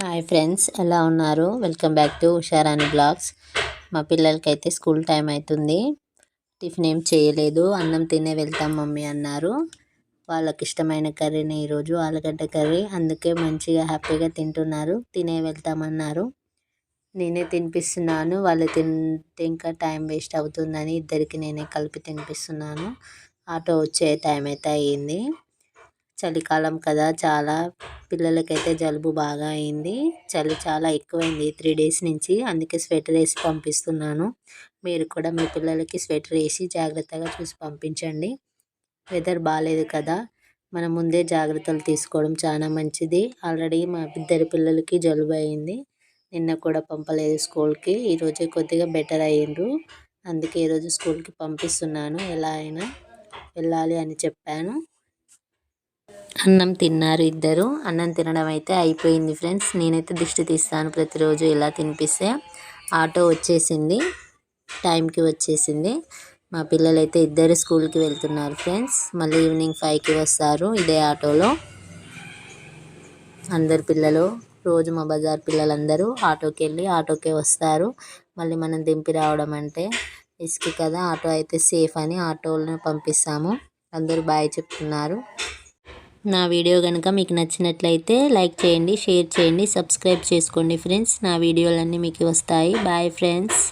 Hi friends, ఎలా ఉన్నారు? Welcome back to Usharani blogs. మా పిల్లలకైతే స్కూల్ టైం అవుతుంది. టిఫిన్ ఏం చేయలేదు, అన్నం తినే వెళ్తాం మమ్మీ అన్నారు. వాళ్ళకి ఇష్టమైన కర్రీని ఈరోజు ఆలుగడ్డ కర్రీ, అందుకే మంచిగా హ్యాపీగా తింటున్నారు. తినే వెళ్తామన్నారు. నేనే తినిపిస్తున్నాను. వాళ్ళు తింటే ఇంకా టైం వేస్ట్ అవుతుందని ఇద్దరికి నేనే కలిపి తినిపిస్తున్నాను. ఆటో వచ్చే టైం అయితే అయ్యింది. చలికాలం కదా, చాలా పిల్లలకైతే జలుబు బాగా అయింది. చలి చాలా ఎక్కువైంది 3 డేస్ నుంచి. అందుకే స్వెటర్ వేసి పంపిస్తున్నాను. మీరు కూడా మీ పిల్లలకి స్వెటర్ వేసి జాగ్రత్తగా చూసి పంపించండి. వెదర్ బాగాలేదు కదా, మనం ముందే జాగ్రత్తలు తీసుకోవడం చాలా మంచిది. ఆల్రెడీ మా ఇద్దరి పిల్లలకి జలుబు అయింది. నిన్న కూడా పంపలేదు స్కూల్కి. ఈరోజే కొద్దిగా బెటర్ అయ్యిండ్రు. అందుకే ఈరోజు స్కూల్కి పంపిస్తున్నాను. ఎలా అయినా వెళ్ళాలి అని చెప్పాను. అన్నం తిన్నారు ఇద్దరు. అన్నం తినడం అయితే అయిపోయింది ఫ్రెండ్స్. నేనైతే దిష్టి తీస్తాను ప్రతిరోజు ఇలా తినిపిస్తే. ఆటో వచ్చేసింది, టైంకి వచ్చేసింది. మా పిల్లలైతే ఇద్దరు స్కూల్కి వెళ్తున్నారు ఫ్రెండ్స్. మళ్ళీ ఈవినింగ్ 5కి వస్తారు ఇదే ఆటోలో. అందరు పిల్లలు రోజు మా బజార్ పిల్లలందరూ ఆటోకి వెళ్ళి ఆటోకే వస్తారు. మళ్ళీ మనం దింపి రావడం అంటే రిస్క్ కదా. ఆటో అయితే సేఫ్ అని ఆటోలను పంపిస్తాము. అందరూ బాయ్ చెప్తున్నారు. నా వీడియో కనుక మీకు నచ్చినట్లయితే లైక్ చేయండి, షేర్ చేయండి, సబ్స్క్రైబ్ చేసుకోండి ఫ్రెండ్స్. నా వీడియోలన్నీ మీకు వస్తాయి. Bye friends.